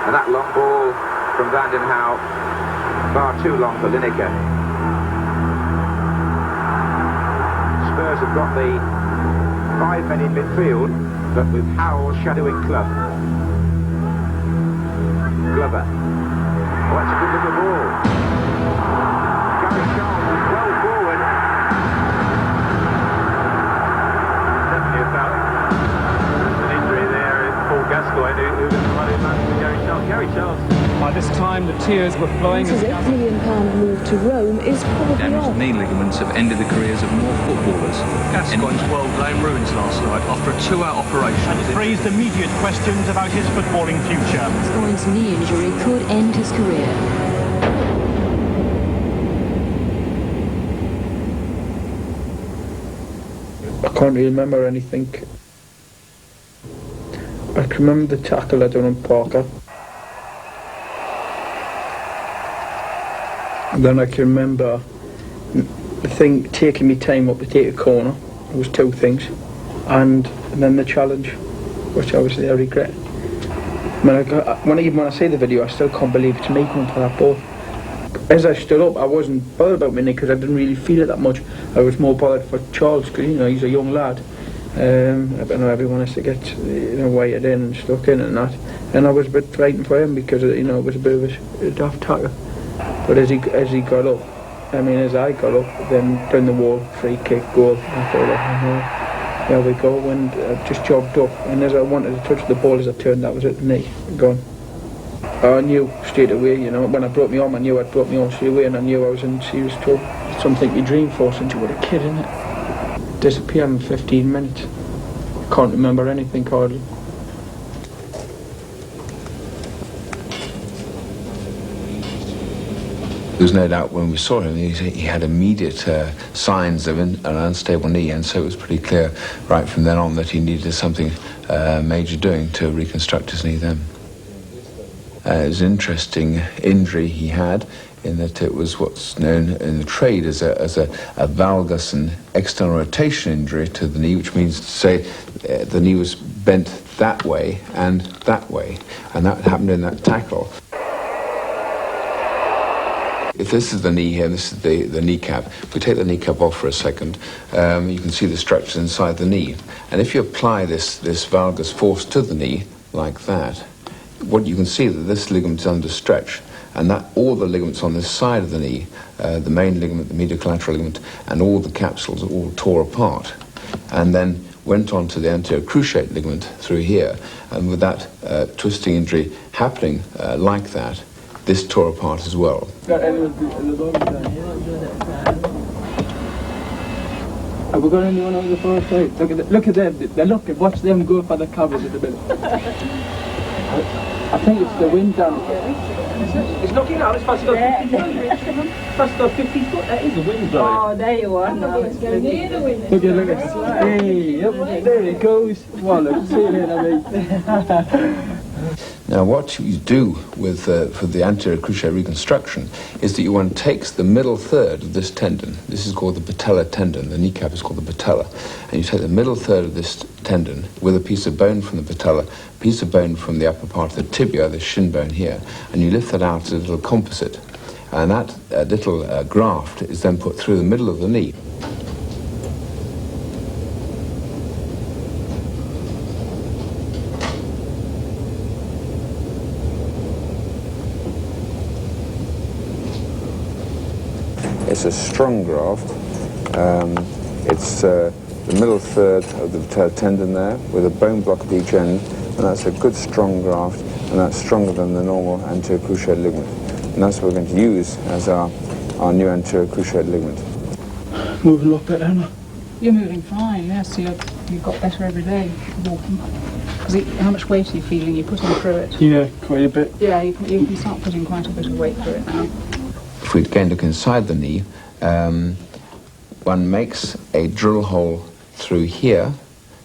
And that long ball from Vanden Houw, far too long for Lineker. Spurs have got the 5 men in midfield, but with Howell shadowing Club. Glover. Oh, that's a good little ball. Gary Charles is well forward. Definitely a foul. An injury there in Paul Gascoigne, who was running back to Gary Charles. Gary Charles. By this time, the tears were flowing. This £8 million move to Rome is probably Damaged off. knee ligaments have ended the careers of more footballers. Gascoigne's world lay in ruins last night after a 2-hour operation. And it's raised immediate questions about his footballing future. Gascoigne's knee injury could end his career. I can't really remember anything. I can remember the tackle I done on Parker. And then I can remember the thing taking me time up to take a corner. It was 2 things. And then the challenge, which obviously I regret. When I see the video, I still can't believe it's me going for that ball. As I stood up, I wasn't bothered about my knee because I didn't really feel it that much. I was more bothered for Charles because, you know, he's a young lad. I know everyone has to get, you know, weighted in and stuck in and that. And I was a bit frightened for him because, you know, it was a bit of a daft tackle. But as he got up, as I got up, then down the wall, free kick, goal. I thought, there we go, and I just jogged up. And as I wanted to touch the ball, as I turned, that was it, knee, gone. I knew straight away, you know, when I brought me on, I knew I'd brought me on straight away, and I knew I was in serious trouble. Something you dream for since you were a kid, innit? Disappeared in 15 minutes. Can't remember anything hardly. There was no doubt when we saw him, he had immediate signs of an unstable knee, and so it was pretty clear right from then on that he needed something major doing to reconstruct his knee then. It was an interesting injury he had, in that it was what's known in the trade as a valgus and external rotation injury to the knee, which means to say the knee was bent that way, and that happened in that tackle. If this is the knee here, and this is the kneecap, if we take the kneecap off for a second, you can see the structures inside the knee. And if you apply this valgus force to the knee, like that, what you can see that this ligament is under stretch, and that all the ligaments on this side of the knee, the main ligament, the medial collateral ligament, and all the capsules all tore apart, and then went on to the anterior cruciate ligament through here, and with that twisting injury happening like that, this tore apart as well. Have we got anyone on the far side? Look at them. Watch them go for the covers at the minute. I think it's the wind down. It's knocking out, it's past 50 foot. Past 50 foot, that is the wind blowing. Oh, there you are. No, it's going near the wind. Look at. Hey, there it goes. Well, look, see it, I mean. Now, what you do with for the anterior cruciate reconstruction is that you one takes the middle third of this tendon. This is called the patella tendon. The kneecap is called the patella. And you take the middle third of this tendon with a piece of bone from the patella, a piece of bone from the upper part of the tibia, the shin bone here, and you lift that out as a little composite. And that little graft is then put through the middle of the knee. It's a strong graft. It's the middle third of the tendon there with a bone block at each end, and that's a good strong graft, and that's stronger than the normal anterior cruciate ligament. And that's what we're going to use as our new anterior cruciate ligament. Moving a lot better, Anna. You're moving fine, yes. You've got better every day walking. How much weight are you feeling? You're putting through it? Yeah, quite a bit. Yeah, you can start putting quite a bit of weight through it now. If we again look inside the knee, one makes a drill hole through here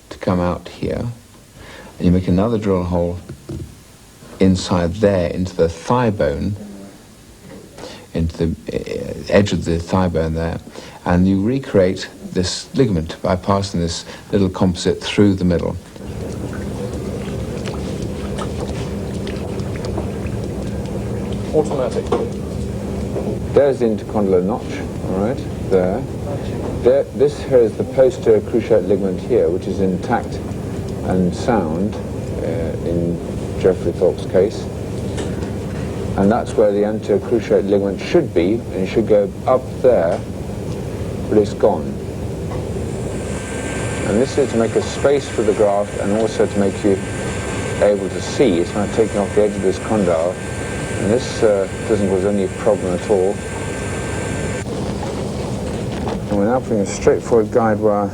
to come out here, and you make another drill hole inside there into the thigh bone, into the edge of the thigh bone there, and you recreate this ligament by passing this little composite through the middle. automatic. There's the intercondylar notch, all right, there. This here is the posterior cruciate ligament here, which is intact and sound in Geoffrey Thorpe's case. And that's where the anterior cruciate ligament should be, and it should go up there, but it's gone. And this is to make a space for the graft and also to make you able to see. It's not taking off the edge of this condyle, and this doesn't cause any problem at all. And we're now putting a straightforward guide wire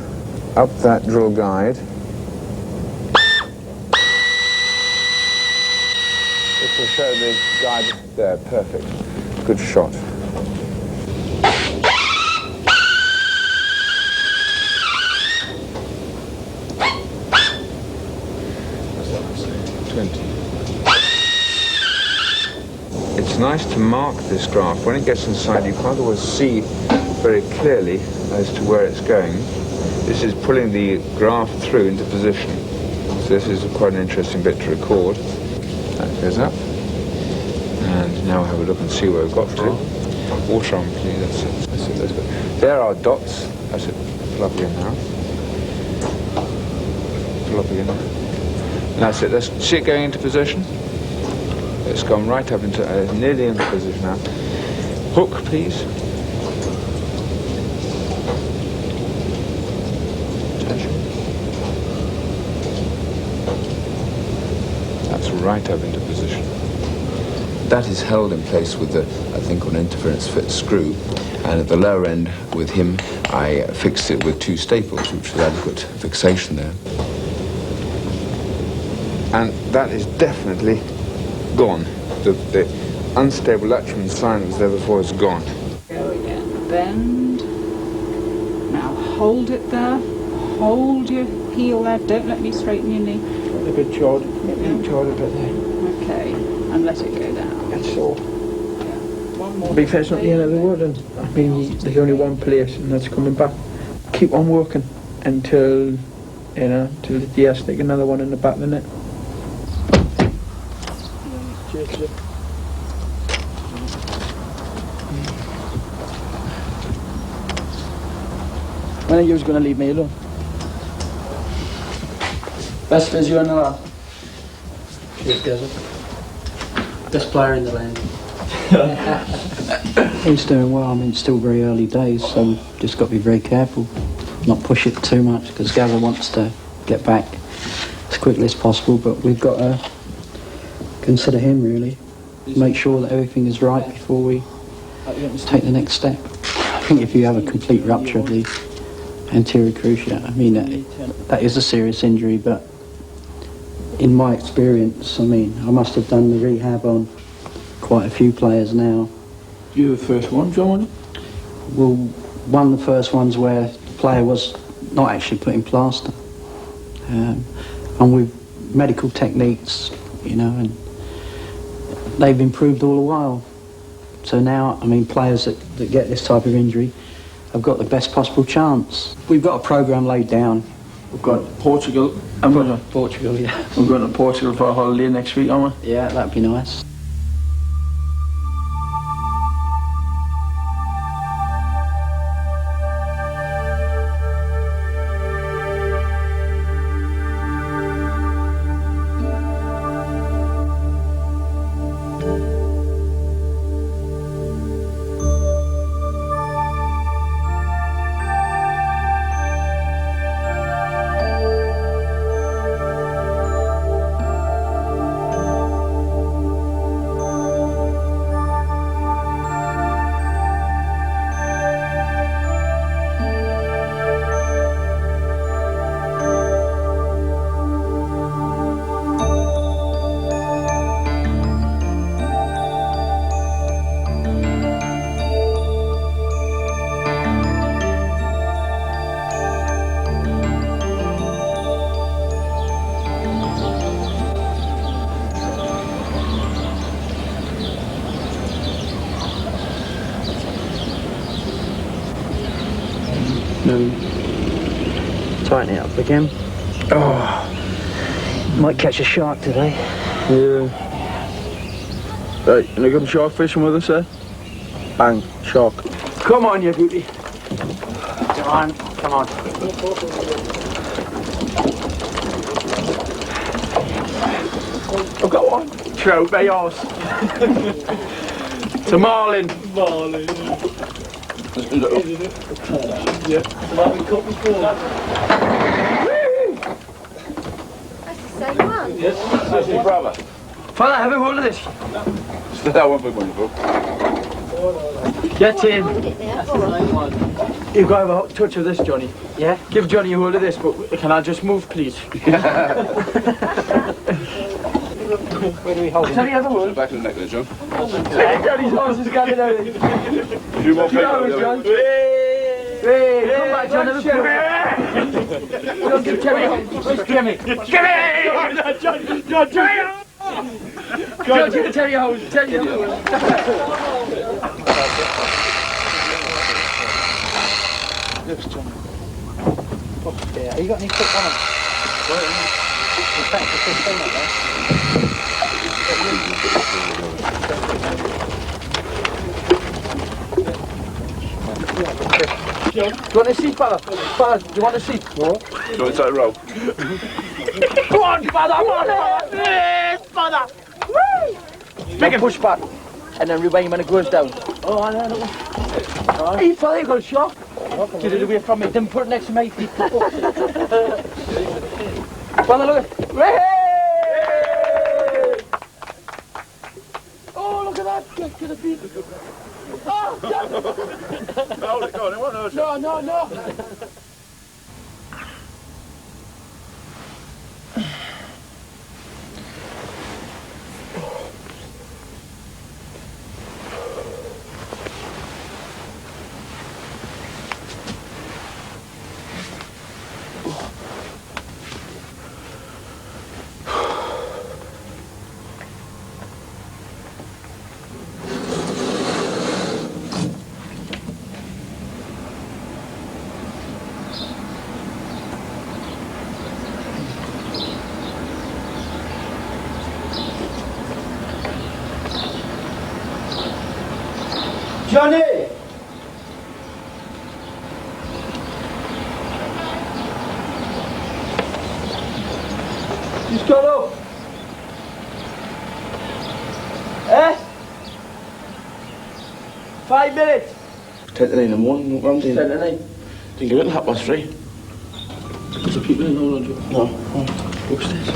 up that drill guide. This will show the guide there, perfect. Good shot. It's nice to mark this graft. When it gets inside, you can't always see very clearly as to where it's going. This is pulling the graft through into position. So this is quite an interesting bit to record. That goes up. And now we'll have a look and see where we've got to. Water on, please. That's it. That's it. That's it. There are dots. That's it. Pull up again now. Pull up again now. That's it. Let's see it going into position. It's gone right up into, nearly into position now. Hook, please. That's right up into position. That is held in place with a thing called an interference fit screw, and at the lower end with him I fixed it with 2 staples, which was adequate fixation there. And that is definitely gone. The unstable lateral sign that was there before is gone. Go again. Bend. Now hold it there. Hold your heel there. Don't let me straighten your knee. A bit charred. Charred a bit there. Okay. And let it go down. That's all. One more. Big face, not the end of the wood, and I mean, there's only one place, and that's coming back. Keep on working until, you know, till the stick another one in the back of the net. When are you going to leave me alone? Best physio in the lab. Cheers, GAZZA. Best player in the land. He's doing well. I mean, it's still very early days, so just got to be very careful, not push it too much, because GAZZA wants to get back as quickly as possible, but we've got to consider him, really. Make sure that everything is right before we take the next step. I think if you have a complete rupture of the anterior cruciate, I mean, that is a serious injury, but in my experience, I mean, I must have done the rehab on quite a few players now. You were the first one, John? Well, one of the first ones where the player was not actually put in plaster. And with medical techniques, you know, and they've improved all the while. So now, I mean, players that get this type of injury have got the best possible chance. We've got a programme laid down. We've got Portugal. Portugal, yeah. We're going to Portugal for a holiday next week, aren't we? Yeah, that'd be nice. Tighten it up again. Oh, might catch a shark today. Yeah. Right, and I got a shark fishing with us, sir. Bang, shark. Come on, you beauty. Come on, come on. Oh, go on. Trout, by yours. It's a marlin. Marlin, yeah. Yeah. Marlin cut before. That's the same one. Yes, that's his brother. Father, have a hold of this. That one big one, bro. Get in. You've got to have a touch of this, Johnny. Yeah? Give Johnny a hold of this, but can I just move, please? Where do we hold it? Johnny, have a hold. Back of the neck there, John. Johnny's horse is getting out. You more people, John. Hey, come back, John. Have a John, give Jimmy. Where's Jimmy? Jimmy! John, Jimmy! John, give the Terry hose. Terry hose. Yes, John. Yeah, have you got any quick on them? In fact, the 15 up there. Do you want a seat, father? Father, do you want a seat? What? Do you want to take a roll? Go on, father! Come on, father! Yes, father! Woo! Make a push back, and then rewind when it goes down. Oh, I know. Hey, father, you got a shot. Get it away from me. Then put it next to my feet. Father, look at it. Oh, look at that. Get to the feet. Oh, God. Hold it, go on, it won't hurt you. No. Johnny! Just got up. Eh? 5 minutes. 10 to 9 in the morning, what I'm doing? 10 to 9. Didn't get it at 3:30. Is there people in the hall, Joe? No. Upstairs.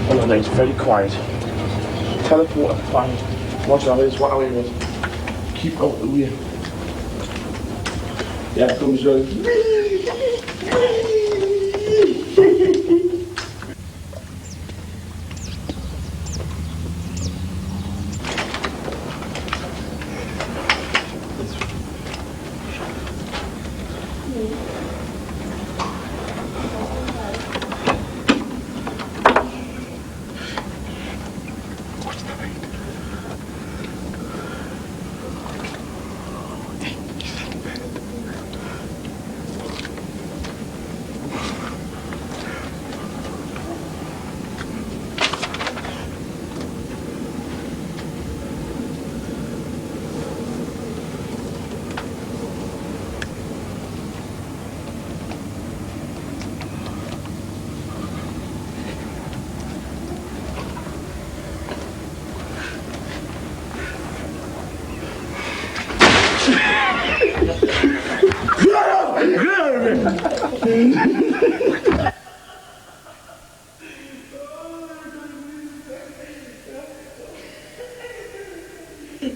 All the night's very quiet. Teleport, fine. Watch our ways, what our way was. Keep out the way. Yeah, it comes round.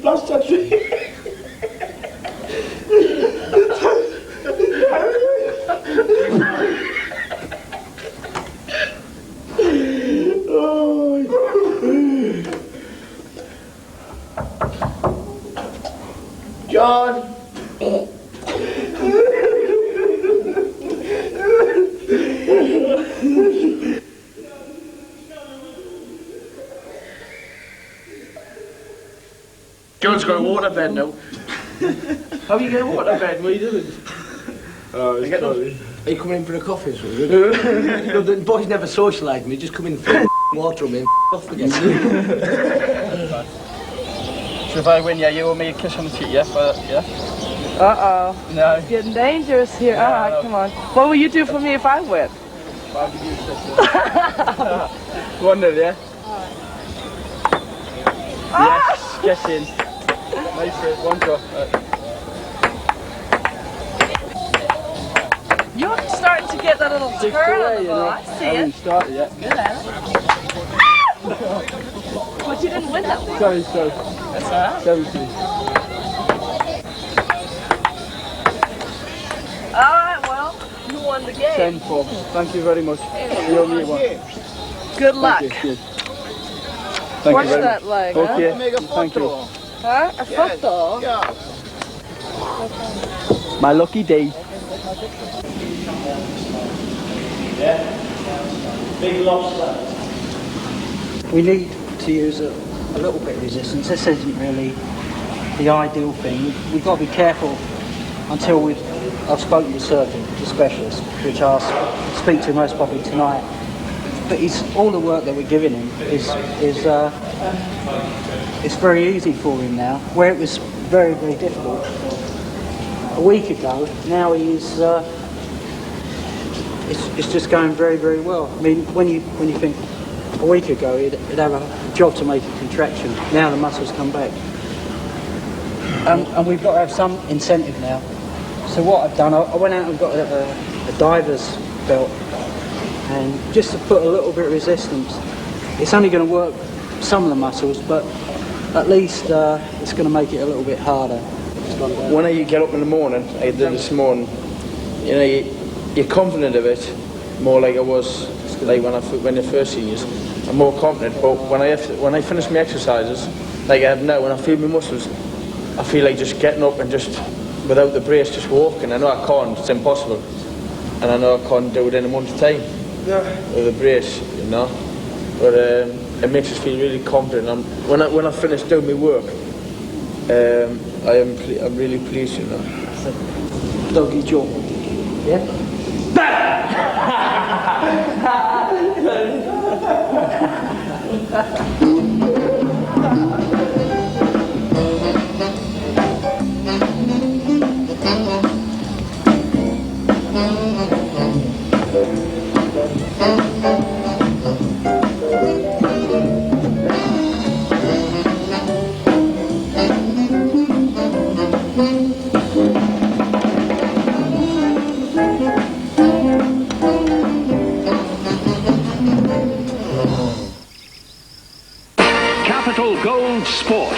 Last touch. John. John's got a waterbed now. How are you getting a waterbed? What are you doing? Oh, it's Are you coming in for a coffee or something? No, the boys never socialise me, just come in and water them in off again. So if I win, yeah, you owe me a kiss on the cheek, yeah? Uh-oh. No. It's getting dangerous here. Yeah, Alright, no. come on. What will you do for me if I win? I'll give you a kiss. 1-0, yeah? Yes, get in. Nice, 1 drop. You're starting to get that little turn on the ball. I see it. Started, yeah. Good at it. But you didn't win that one. Sorry. That's alright. 17. Alright, well, you won the game. 10-4. Thank you very much. You owe me one. Good luck. Thank you. Watch that leg, huh? Okay. Thank you. Huh? A photo? My lucky day. Yeah. Big lobster. We need to use a little bit of resistance. This isn't really the ideal thing. We've got to be careful until I've spoken to the surgeon, the specialist, which I'll speak to most probably tonight. But all the work that we're giving him is it's very easy for him now, where it was very, very difficult a week ago. Now he's it's just going very, very well. I mean, when you think a week ago he'd have a job to make a contraction, now the muscles come back, and we've got to have some incentive now. So what I've done, I went out and got a diver's belt, and just to put a little bit of resistance. It's only going to work some of the muscles, but at least it's going to make it a little bit harder. When you get up in the morning, I did this morning, you know, you're confident of it, more like I was like when I first seen you. I'm more confident, but when I finish my exercises, like I have now, when I feel my muscles, I feel like just getting up and just, without the brace, just walking. I know I can't, it's impossible. And I know I can't do it in a month's time with the brace, you know. But it makes us feel really confident. When I finish doing my work, I'm really pleased, you know. Doggy jaw. Yeah? Gold Sport.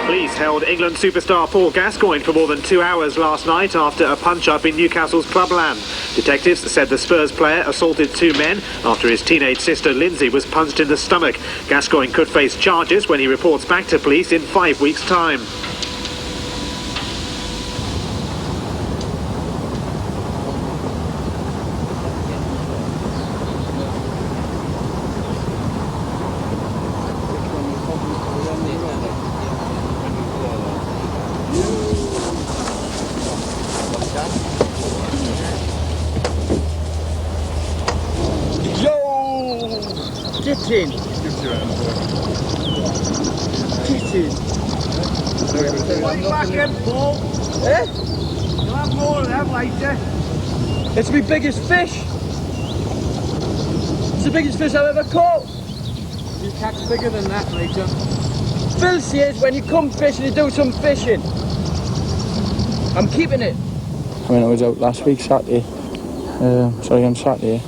Police held England superstar Paul Gascoigne for more than 2 hours last night after a punch-up in Newcastle's clubland. Detectives said the Spurs player assaulted 2 men after his teenage sister Lindsay was punched in the stomach. Gascoigne could face charges when he reports back to police in 5 weeks' time. Get in! Back Paul. Eh? You'll have more of them later. It's my biggest fish! It's the biggest fish I've ever caught! You catch bigger than that later. Phil says when you come fishing, you do some fishing. I'm keeping it. I mean, I was out last week, Saturday. On Saturday.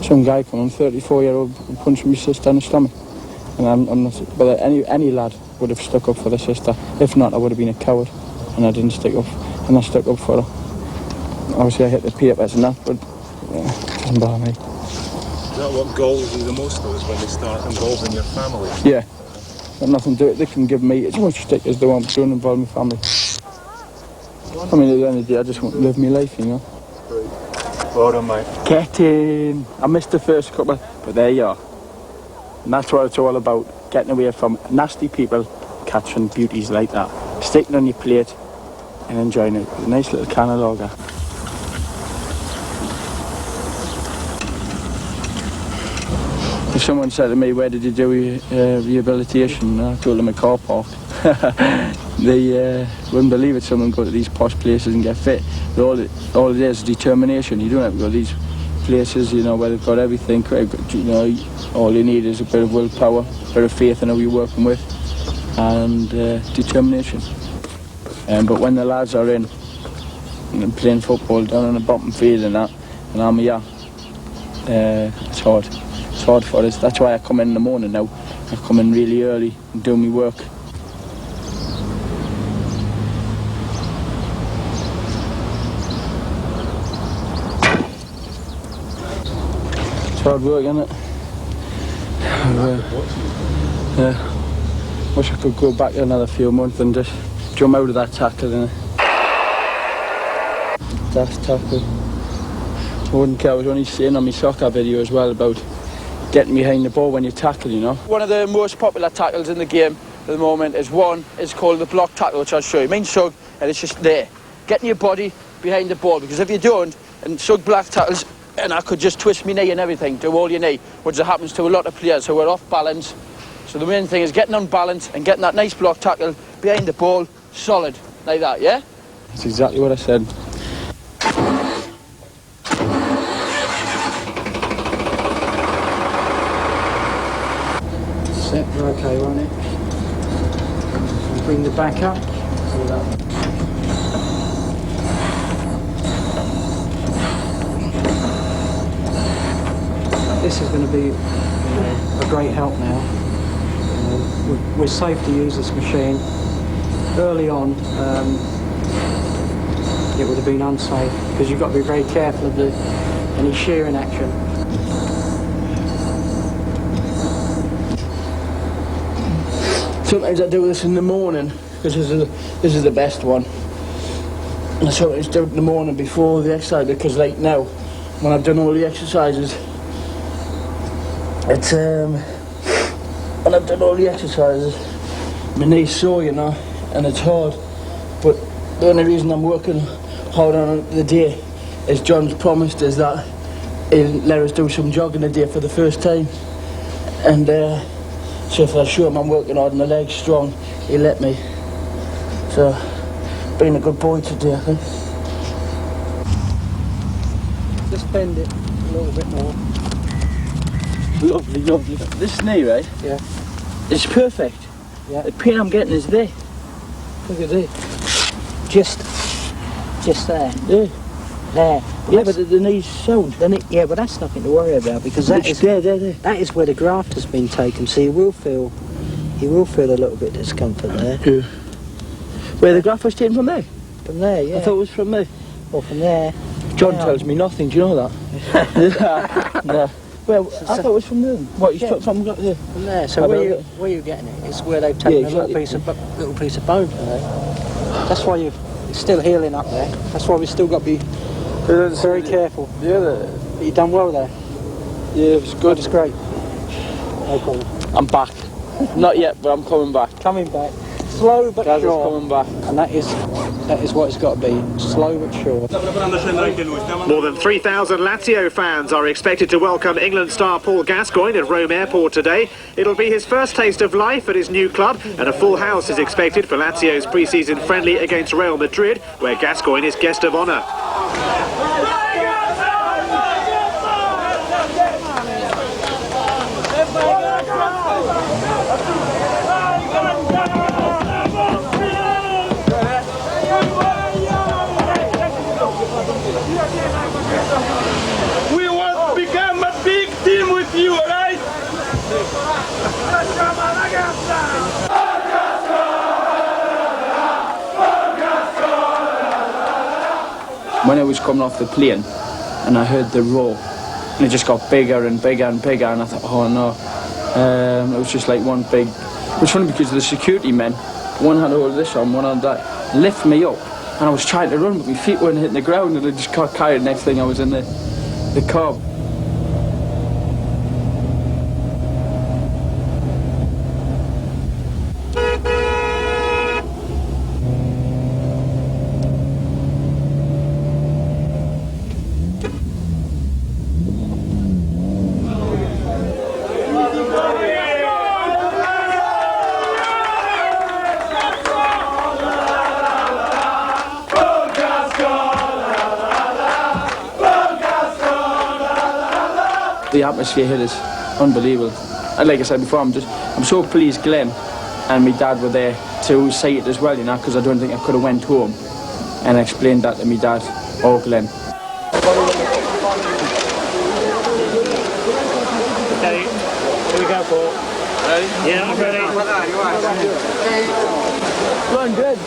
Some guy come on, 34-year-old, punched my sister in the stomach. And I'm not, but any lad would have stuck up for the sister. If not, I would have been a coward. And I didn't stick up, and I stuck up for her. Obviously I hit the papers and that, but it doesn't bother me. Is that what galls you the most though, is when they start involving your family? Yeah. Got nothing to do with it. They can give me as much stick as they want, but don't involve my family. I mean, at the end of the day, I just want to live my life, you know. Well done, mate. Get in! I missed the first couple, but there you are. And that's what it's all about, getting away from nasty people, catching beauties like that. Sticking on your plate and enjoying it with a nice little can of lager. someone said to me, where did you do rehabilitation? And I told them a car park. They wouldn't believe it, someone go to these posh places and get fit. But all it is determination. You don't have to go to these places, you know, where they've got everything. You know, all you need is a bit of willpower, a bit of faith in who you're working with, and determination. But when the lads are in and playing football down on the bottom field and that, and I'm here, it's hard. It's hard for us. That's why I come in the morning now. I come in really early and do my work. It's hard work, isn't it? Yeah. Wish I could go back another few months and just jump out of that tackle, innit? That tackle. I wouldn't care. I was only saying on my soccer video as well about getting behind the ball when you tackle, you know. One of the most popular tackles in the game at the moment is called the block tackle, which I'll show you. It means sug, and it's just there. Getting your body behind the ball, because if you don't, and sug block tackles, and I could just twist my knee and everything, do all your knee, which happens to a lot of players who are off balance. So the main thing is getting on balance and getting that nice block tackle behind the ball, solid, like that, yeah? That's exactly what I said. Set, we're okay, won't it? Bring the back up. This is going to be a great help now. We're safe to use this machine. Early on, it would have been unsafe because you've got to be very careful of any shearing action. Sometimes I do this in the morning because this is the best one. And I sometimes do it in the morning before the exercise because, like now, when I've done all the exercises, it's when I've done all the exercises, my knee's sore, you know, and it's hard. But the only reason I'm working hard on the day is John's promised us that he'll let us do some jogging a day for the first time. And so if I show him I'm working hard and the leg's strong, he'll let me. So, being a good boy today, I think. Just bend it a little bit more. Lovely, lovely. This knee, right? Yeah. It's perfect. Yeah. The pain I'm getting is there. Look at there. Just there. There. There. Yeah, but the knee's sound. Yeah, but that's nothing to worry about because that is that is where the graft has been taken. So you will feel a little bit of discomfort there. Yeah. Where the graft was taken from there? From there, yeah. I thought it was from there. Or from there. John tells me nothing. Do you know that? No. Well, I thought it was from there. What, you took from there? From there. So where you're getting it is where they've taken a little piece of bone from there. That's why you're still healing up there. That's why we've still got to be very careful. Yeah. You've done well there. Yeah, it was good. It's great. No problem. I'm back. Not yet, but I'm coming back. Coming back. Slow but Gazza's sure. coming back. And that is what it's got to be. Slow but sure. More than 3,000 Lazio fans are expected to welcome England star Paul Gascoigne at Rome Airport today. It'll be his first taste of life at his new club, and a full house is expected for Lazio's pre-season friendly against Real Madrid, where Gascoigne is guest of honour. We want to become a big team with you, alright? When I was coming off the plane and I heard the roar, and it just got bigger and bigger and bigger, and I thought, oh no. It was just like one big... It was funny because the security men, one had all this on, one had that, lift me up, and I was trying to run, but my feet weren't hitting the ground, and I just got carried. Next thing I was in the car. The atmosphere here is unbelievable. And like I said before, I'm so pleased Glenn and my dad were there to say it as well, you know, because I don't think I could have went home and explained that to my dad or Glenn. Okay, here we go, Paul. Ready? Yeah, I'm ready. Going good.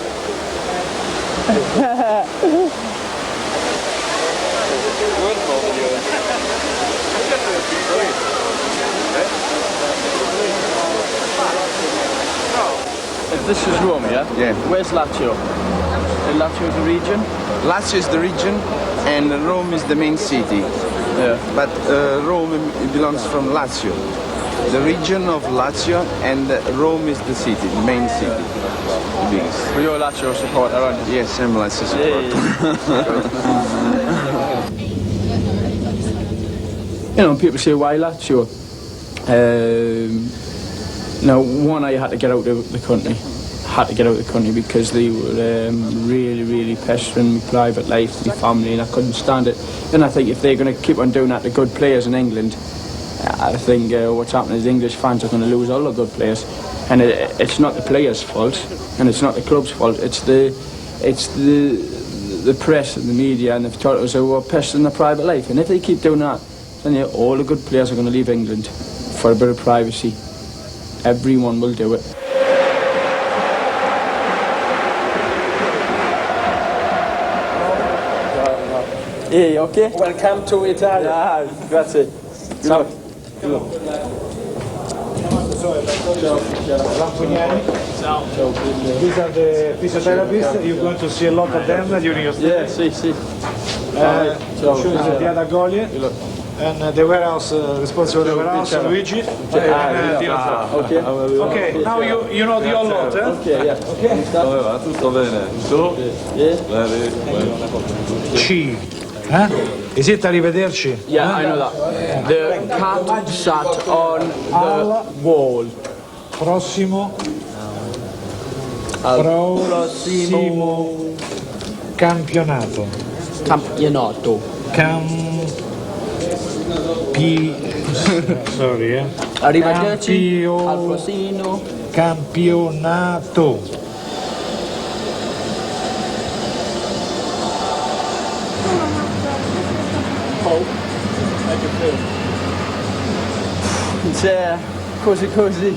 If this is Rome, yeah? Yeah. Where's Lazio? Is Lazio the region? Lazio is the region and Rome is the main city. Yeah. But Rome belongs from Lazio. The region of Lazio, and Rome is the city, the main city. The biggest. Well, you're a Lazio supporter, aren't you? Yes, I'm a Lazio supporter. You know, people say, why Lazio? Now, one, I had to get out of the country. Because they were really, really pestering my private life, my family, and I couldn't stand it. And I think if they're going to keep on doing that to good players in England, I think what's happening is the English fans are going to lose all the good players. And it's not the players' fault, and it's not the club's fault. It's the press and the media and the photographers who are pestering their private life. And if they keep doing that, then all the good players are going to leave England for a bit of privacy. Everyone will do it. Hey, okay? Welcome to Italy. Ah, grazie. Ciao. These are the physiotherapists. You're going to see a lot of them during your stay. Yeah, sì. Show is the other goalie. And the warehouse, responsible of the warehouse, Luigi. Okay. Okay, now you know the whole lot, eh? Okay, yeah. Okay. Tutto bene. Tu? Bene. C. Is it arrivederci? Yeah, I know that. The cat sat on the wall. Prossimo campionato. Sorry, Arrivederci al prossimo campionato. It's cozy.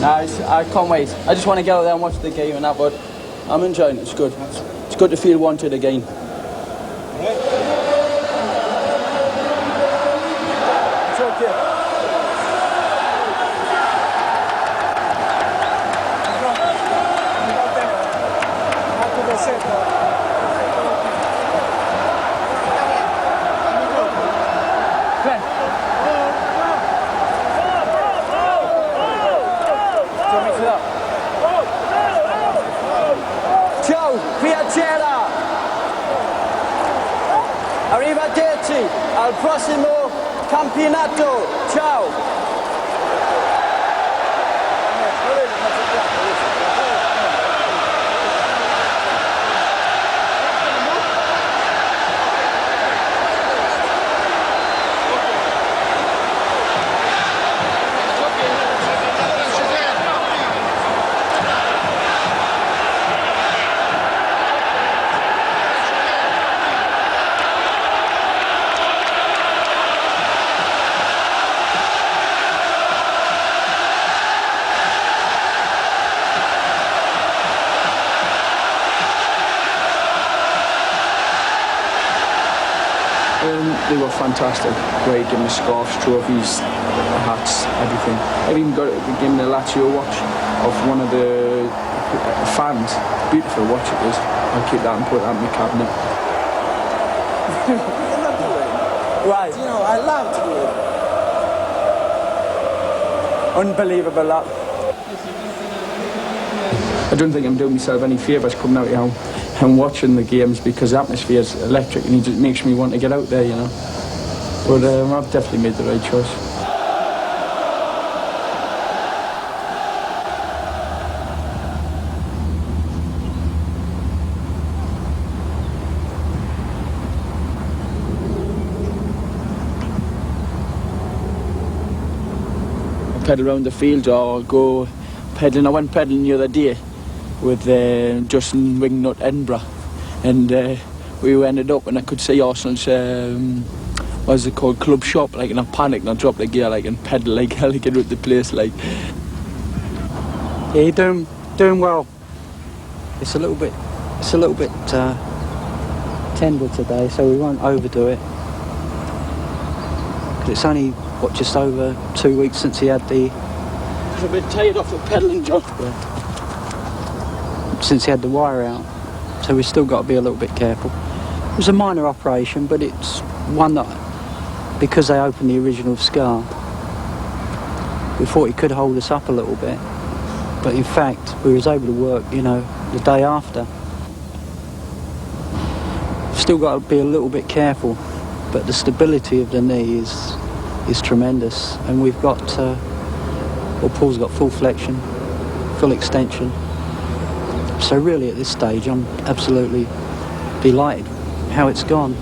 Nice. I can't wait. I just want to get out there and watch the game and that, but I'm enjoying it. It's good. It's good to feel wanted again. It's okay. Ciao, piacere! Arrivederci al prossimo campionato! Ciao! They were fantastic. Great, giving me scarves, trophies, hats, everything. I've even given a Lazio watch of one of the fans. Beautiful watch it is. I'll keep that and put that in my cabinet. Right. You know, I love to do it. Unbelievable that. I don't think I'm doing myself any favours coming out here and watching the games because the atmosphere is electric and it just makes me want to get out there, you know. But I've definitely made the right choice. pedal around the field or go pedalling. I went pedalling the other day with Justin Wingnut Edinburgh, and we ended up, and I could see Arsenal's what's it called, club shop, like, and I panicked and I dropped the gear, like, and pedal like hell to get out the place, like. Yeah, you're doing well. It's a little bit tender today, so we won't overdo it. 'Cause it's only just over 2 weeks since he had the. I'm a bit tired off the pedalling, John. Yeah. Since he had the wire out, so we've still got to be a little bit careful. It was a minor operation, but it's one that, because they opened the original scar, we thought he could hold us up a little bit. But in fact, we was able to work, the day after. Still got to be a little bit careful, but the stability of the knee is tremendous, and we've got, Paul's got full flexion, full extension. So really, at this stage, I'm absolutely delighted how it's gone.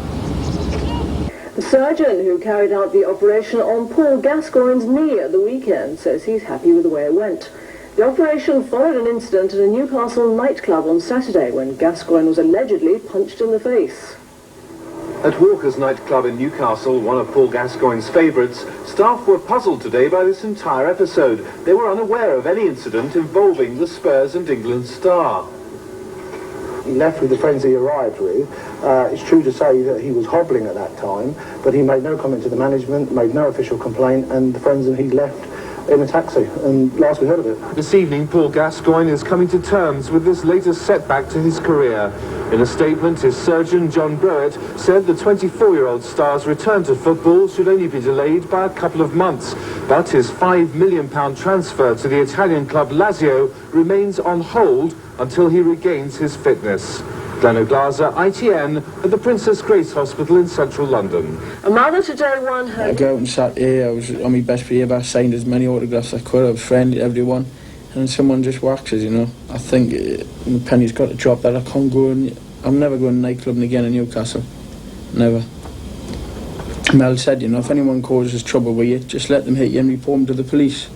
The surgeon who carried out the operation on Paul Gascoigne's knee at the weekend says he's happy with the way it went. The operation followed an incident at a Newcastle nightclub on Saturday when Gascoigne was allegedly punched in the face. At Walker's nightclub in Newcastle, one of Paul Gascoigne's favourites, staff were puzzled today by this entire episode. They were unaware of any incident involving the Spurs and England star. He left with the friends he arrived with. It's true to say that he was hobbling at that time, but he made no comment to the management, made no official complaint, and the friends and he left in a taxi, and last we heard of it. This evening, Paul Gascoigne is coming to terms with this latest setback to his career. In a statement, his surgeon, John Burrett, said the 24-year-old star's return to football should only be delayed by a couple of months, but his £5 million transfer to the Italian club Lazio remains on hold until he regains his fitness. Glenn O'Glazer, ITN, at the Princess Grace Hospital in central London. A mother today won her... I go out and sat here, I was on my best behaviour, I signed as many autographs as I could, I was friendly to everyone, and someone just waxes, I think the penny's got to drop that I can't go and... I'm never going nightclubbing again in Newcastle. Never. Mel said, if anyone causes trouble with you, just let them hit you and report them to the police.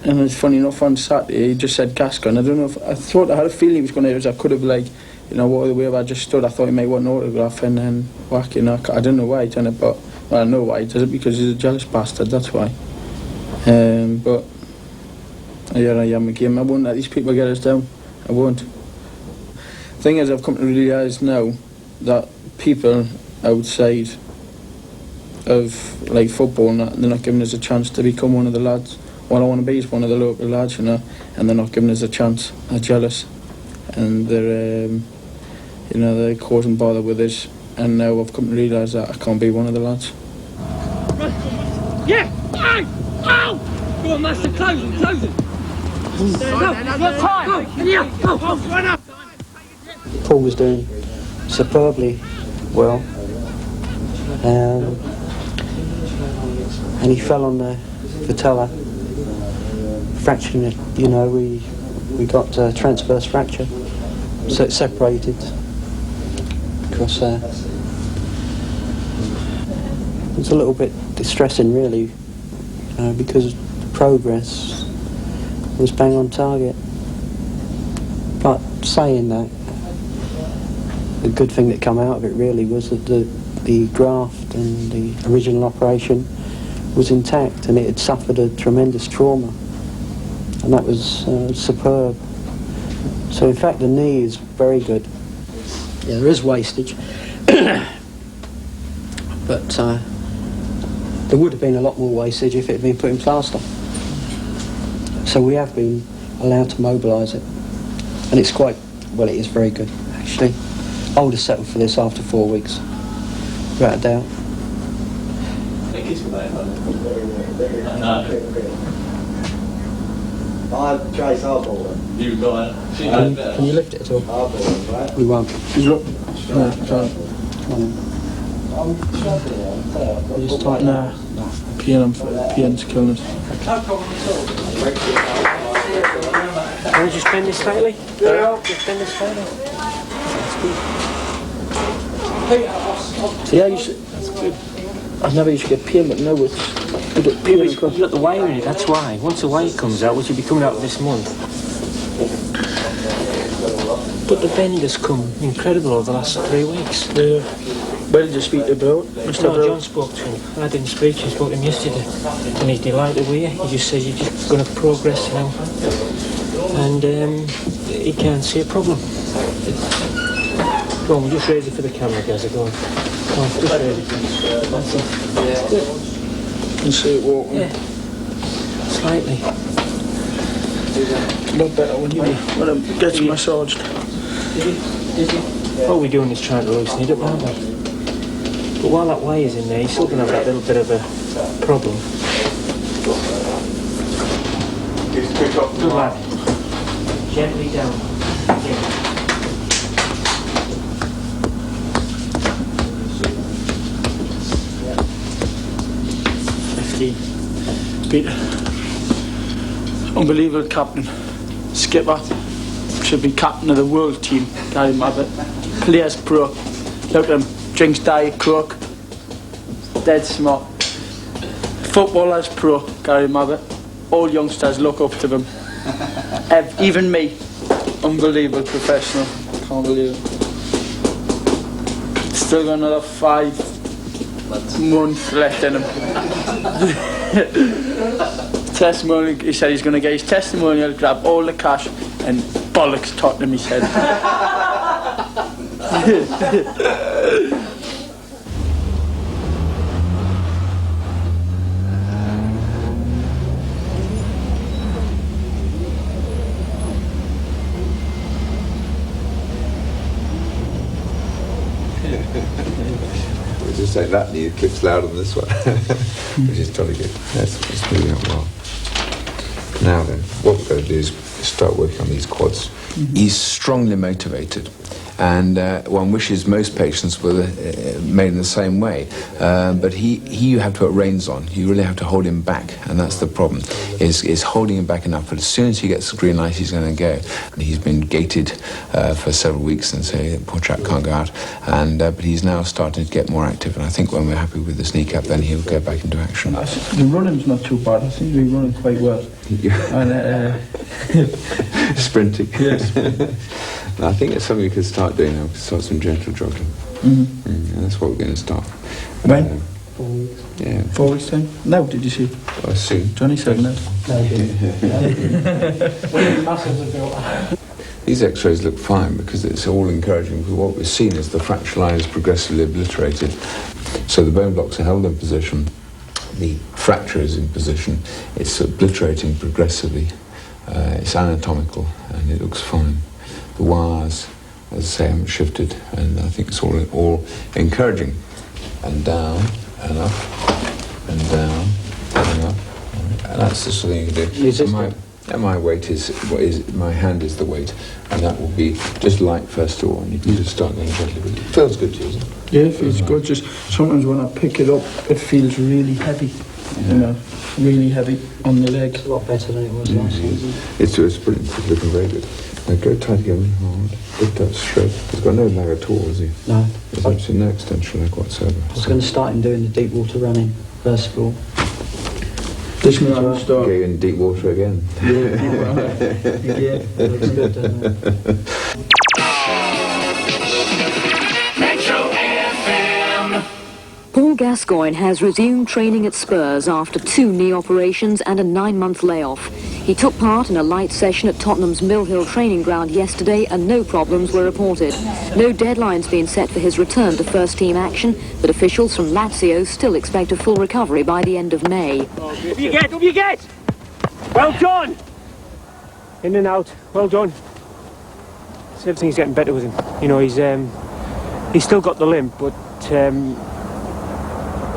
And it's funny enough, on Saturday, he just said Gascoigne. I don't know if... I thought I had a feeling he was going to hit us. I could have, what the way I just stood, I thought he might want an autograph and then whack, I don't know why he done it, but... Well, I know why he does it, because he's a jealous bastard, that's why. But... Here I am again. I won't let these people get us down. I won't. Thing is, I've come to realise now that people outside of football and that, they're not giving us a chance to become one of the lads. All I want to be is one of the local lads, and they're not giving us a chance. They're jealous, and they're they're causing bother with us. And now I've come to realise that I can't be one of the lads. Yeah! Ow! Ow! Go on, Master, close it! Your time! Go! Run up! Paul was doing superbly well, and he fell on the patella, fracturing it. We got a transverse fracture, so it separated across there. It was a little bit distressing, really, because the progress was bang on target. But saying that, the good thing that came out of it really was that the graft and the original operation was intact, and it had suffered a tremendous trauma, and that was superb. So in fact the knee is very good. Yeah, there is wastage, but there would have been a lot more wastage if it had been put in plaster. So we have been allowed to mobilise it, and it's quite, well, it is very good actually. I would have settled for this after 4 weeks, without a doubt. Can you lift it at all? We won't. No, just tighten it. PN's killing us. Can you just bend this slightly? Yeah. Just bend this slightly. That's good. Yeah, you should. That's good. I never used to get pain, but now it's... You've got the wire in it, that's why. Once the wire comes out, which will be coming out this month. But the bend has come incredible over the last 3 weeks. Yeah. Where did you speak to Bill? Mr. No, Bill? John spoke to him. I didn't speak to him, spoke to him yesterday. And he's delighted with you. He just says you're just going to progress now. And he can't see a problem. Go on, just raise it for the camera, guys. Go on. Go on, just raise it. That's it. You see it walking? Yeah. Slightly. A lot better when it gets massaged. All we're doing is trying to loosen it up, aren't we? But while that wire's in there, you're still going to have that little bit of a problem. Good lad. Gently down. Yeah. Peter, unbelievable captain, skipper, should be captain of the world team. Gary Mabbott, players pro. Look at him, drinks Diet Coke, dead smart. Footballers pro, Gary Mabbott. All youngsters look up to them. Even me, unbelievable professional. Can't believe it. Still got another 5 months left in him. Testimonial, he said he's going to get his testimonial, grab all the cash and bollocks Tottenham, he said. We'll just say that knee clicks louder than this one, which is jolly good. That's moving up well. Now then, what we're going to do is start working on these quads. He's strongly motivated, and one wishes most patients were made in the same way. But you have to put reins on. You really have to hold him back, and that's the problem, is holding him back enough. But as soon as he gets the green light, he's going to go. And he's been gated for several weeks, and so poor chap can't go out. And but he's now starting to get more active, and I think when we're happy with this kneecap, then he'll go back into action. The running's not too bad. I think we're running quite well. And, sprinting. Yes. I think it's something we could start doing now. Start some gentle jogging. And that's what we're going to start. When? 4 weeks. Yeah. 4 weeks time? No, did you see? Soon. Johnny said no. These x-rays look fine because it's all encouraging. Because what we've seen is the fracture line is progressively obliterated. So the bone blocks are held in position. The fracture is in position. It's obliterating progressively. It's anatomical and it looks fine. The wires, as I say, haven't shifted, and I think it's all encouraging. And down, and up, and down, and up. Right. And that's the sort of thing you can do. And my weight is my hand is the weight, and that will be just light first of all, and you can just start going gently. But it feels good to you, isn't it? Yeah, it feels good. Just sometimes when I pick it up, it feels really heavy. Yeah. You know, really heavy on the leg. It's a lot better than it was last season. It's brilliant. It's looking very good. Now go tight again, hard. Lift that straight. He's got no lag at all, has he? No. There's actually no extension lag whatsoever. I was going to start him doing the deep water running, first of all. This one I'll start. Go in deep water again. Yeah, looks good, doesn't it? Paul Gascoigne has resumed training at Spurs after 2 knee operations and a 9-month layoff. He took part in a light session at Tottenham's Mill Hill training ground yesterday and no problems were reported. No deadline's been set for his return to first-team action, but officials from Lazio still expect a full recovery by the end of May. Up you get! Well done! In and out, well done. So everything's getting better with him. You know, he's still got the limp, but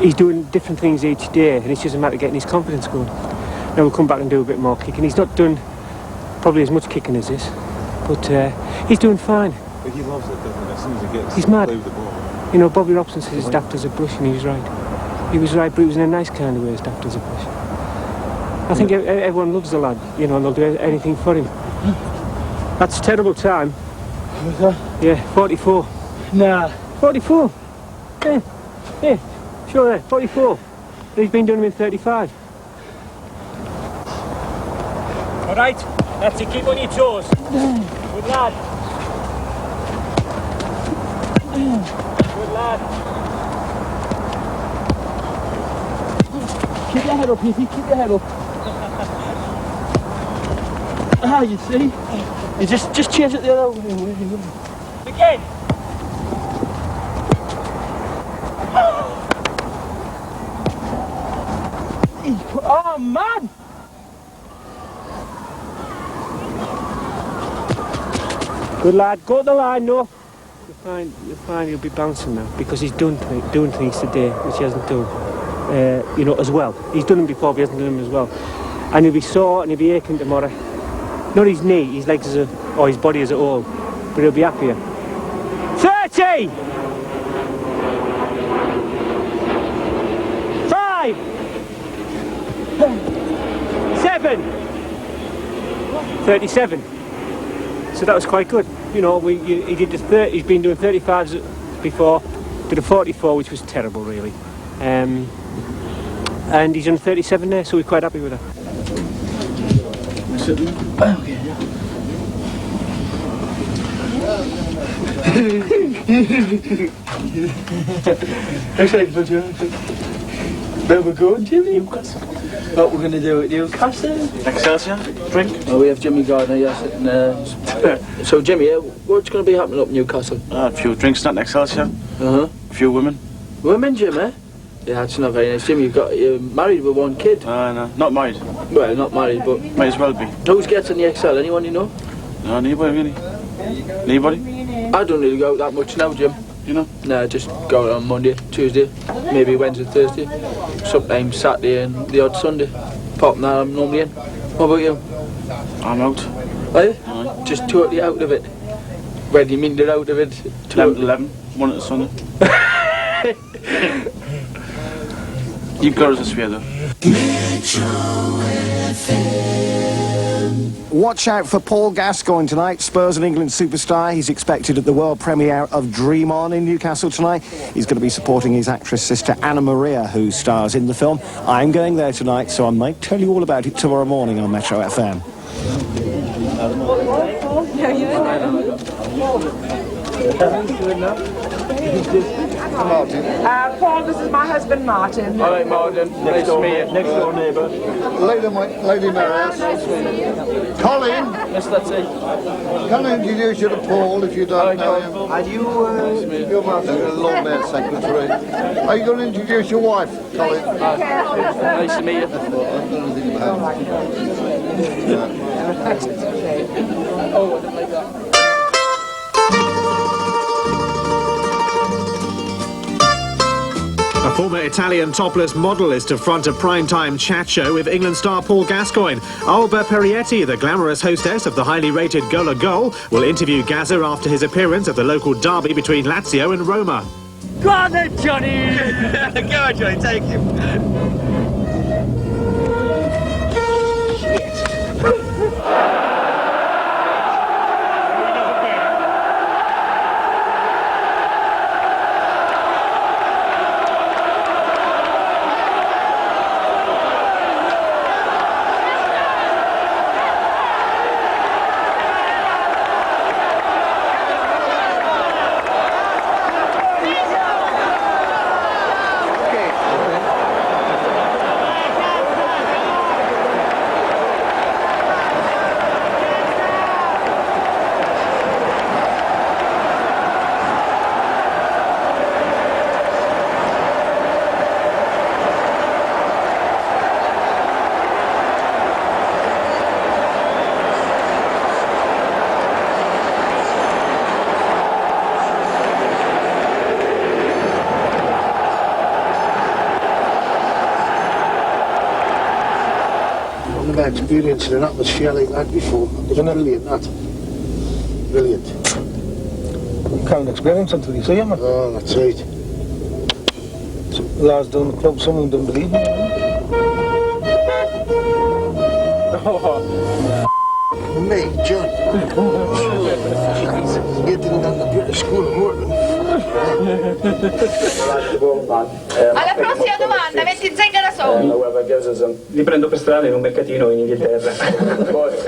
he's doing different things each day, and it's just a matter of getting his confidence going. Now we'll come back and do a bit more kicking. He's not done probably as much kicking as this, but he's doing fine. But he loves it, doesn't he? As soon as he gets he's mad. The ball. You know, Bobby Robson says he's daft as a brush, and he was right. He was right, but he was in a nice kind of way, as daft as a brush. I think everyone loves the lad, you know, and they'll do anything for him. That's a terrible time. Yeah, 44. Nah. 44. Yeah. Sure there, 44. He's been doing them in 35. All right, that's it. Keep on your toes. Good lad. Good lad. Keep your head up, Hippie, keep your head up. Ah, you see? You just change it the other way. Again. Oh, man! Good lad, go to the line, no. You're fine, he'll be bouncing now, because he's doing things today which he hasn't done, you know, as well. He's done them before, but he hasn't done them as well. And he'll be sore and he'll be aching tomorrow. Not his knee, his legs or his body as a whole, but he'll be happier. 30! 5! 7! 37. So that was quite good. You know, he did the 30. He's been doing 35s before, did a 44, which was terrible, really. And he's done 37 there, so we're quite happy with that. Where we're going, Jimmy? Newcastle. What we're going to do at Newcastle? Excelsior? Drink? Oh, we have Jimmy Gardner, yes. So, Jimmy, what's going to be happening up in Newcastle? A few drinks, not in Excelsior. A few women. Women, Jimmy? Yeah, that's not very nice. Jimmy, you're married with one kid. No, not married. Well, not married, but... Might as well be. Who's gets in the XL? Anyone you know? No, anybody really. Anybody? I don't really go out that much now, Jim. You know? No, just go out on Monday, Tuesday, maybe Wednesday, Thursday, sometimes Saturday and the odd Sunday. Apart from that, I'm normally in. What about you? I'm out. Are you? Aye. Just totally out of it. Where do you mean they're out of it? 11, one at the Sunday. You girls are swear though. Watch out for Paul Gascoigne tonight, Spurs and England superstar. He's expected at the world premiere of Dream On in Newcastle tonight. He's going to be supporting his actress sister Anna Maria, who stars in the film. I'm going there tonight, so I might tell you all about it tomorrow morning on Metro FM. Martin. Paul, this is my husband, Martin. All right, Martin. Nice to meet you. Next door neighbour. Lady Maris. Colin! Yes, that's it. Can I introduce you to Paul if you don't know him? Are you, you're the Lord Mayor Secretary. Are you going to introduce your wife, Colin? Nice to meet you. Oh, I didn't like that. A former Italian topless model is to front a primetime chat show with England star Paul Gascoigne. Alba Perietti, the glamorous hostess of the highly rated Goal a Goal, will interview GAZZA after his appearance at the local derby between Lazio and Roma. Go on then, Johnny! Go on, Johnny, take him. Experiencing an atmosphere like that before. It's brilliant, that. Brilliant. You can't experience until you see him. Oh, that's right. So, lads down the club, some of them don't believe me. Me, John. You didn't have the Alla prossima domanda, metti zecca da solo. Li prendo per strada in un mercatino in Inghilterra. But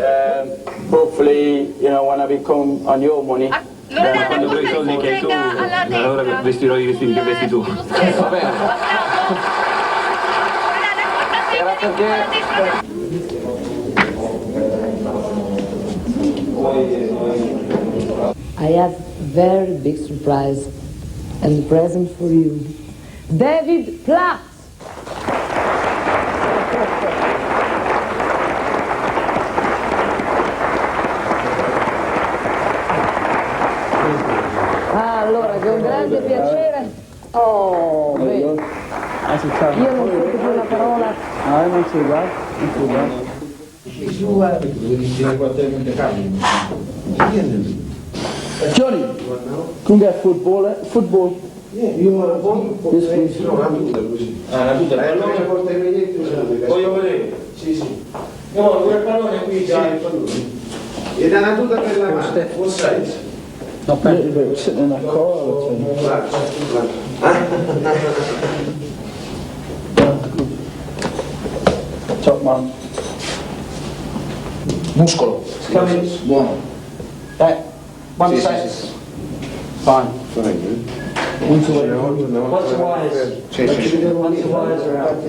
hopefully, you know, when I become on your money. Quando avrò i soldi che hai tu, allora vestirò i vestiti che vesti tu. Va bene. Era perché... I have very big surprise and present for you. David Platt! Allora, con grande piacere. Oh, beh. Io non sento più una parola. Ah, non si va, non si va. Johnny, come get football? Football? Yes, please. Una tuta voglio vedere. Sì, sì. No, quel pallone qui già il pallone. Ed è una tuta per la mano. What size? Not bad, but sitting in that car. Top man. Muscolo. Buono. One size. Fine. One to wires. One to wires are out.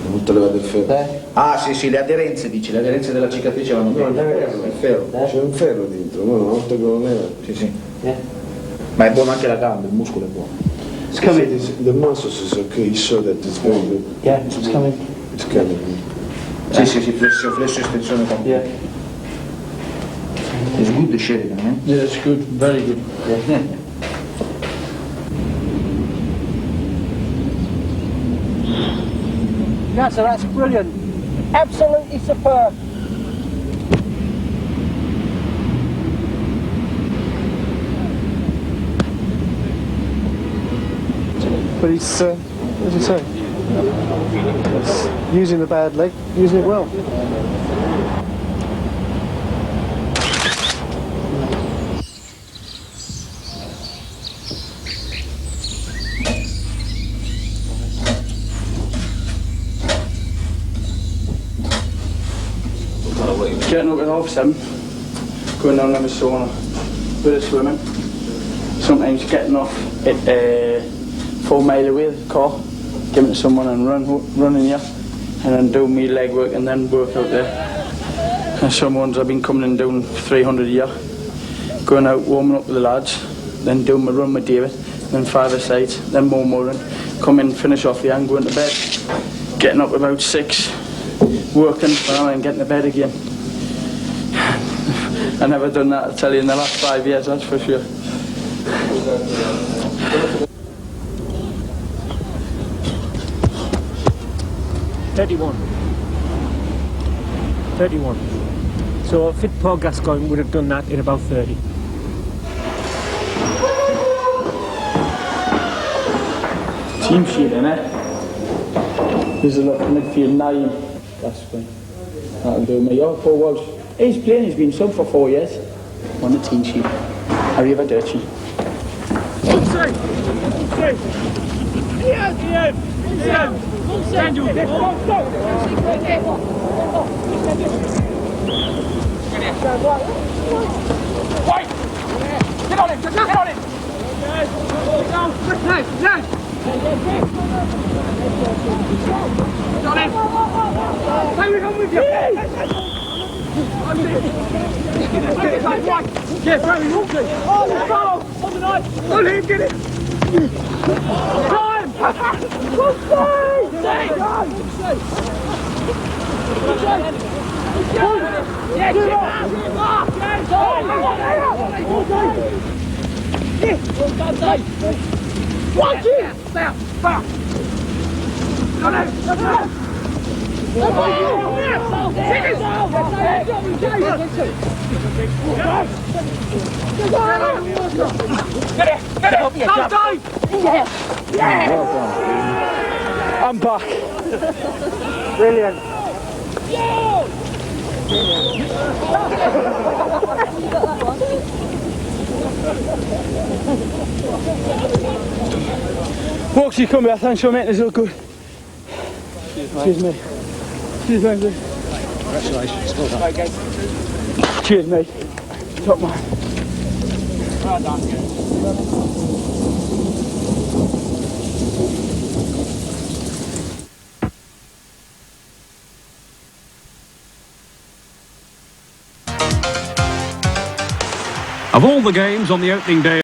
Tutte le del ferro. Ah sì sì, le aderenze dici, le aderenze della cicatrice vanno bene. Il ferro, c'è un ferro dentro, no? Una volta che non era. Sì sì. Ma è buono anche la gamba, il muscolo è buono. It's coming. The muscles is okay, so that it's very good. Yeah, it's coming. It's coming. Sì sì sì, flesso estensione completa. Yeah. It's good the Sheridan, eh? Yeah, it's good, very good. Yeah. GAZZA, that's brilliant. Absolutely superb. But he's, what did you say? He's using the bad leg, using it well. Getting up at 7:30, going down to the sauna, bit of swimming. Sometimes getting off at 4 mile away with the car, giving it to someone and running here, and then doing me leg work and then work out there. And some ones I've been coming and doing 300 a year, going out warming up with the lads, then doing my run with David, then 5-a-side, then more run, come in, finish off here and going to bed. Getting up about 6, working, and getting to bed again. I've never done that, I tell you, in the last 5 years, that's for sure. $31. So a fit Paul Gascoigne would have done that in about 30. Team sheet, innit? There's a lot of midfield 9. Gascoigne. That'll do me. Your forwards. He's playing, he's been sub for 4 years. On the team sheet. Arrivederci. Stand you. Fight! Get on him! Get on him! Down! Nice! Nice! Get on him! Stay with him with you! Get very walking! Oh, on the knife! On him, get it! Time! I'm back. Brilliant. Walks, you come here, thanks for making us look good. Cheers, mate. Cheers, mate. Congratulations. Well done. Right, guys. Cheers, mate. Top man. Well done. Of all the games on the opening day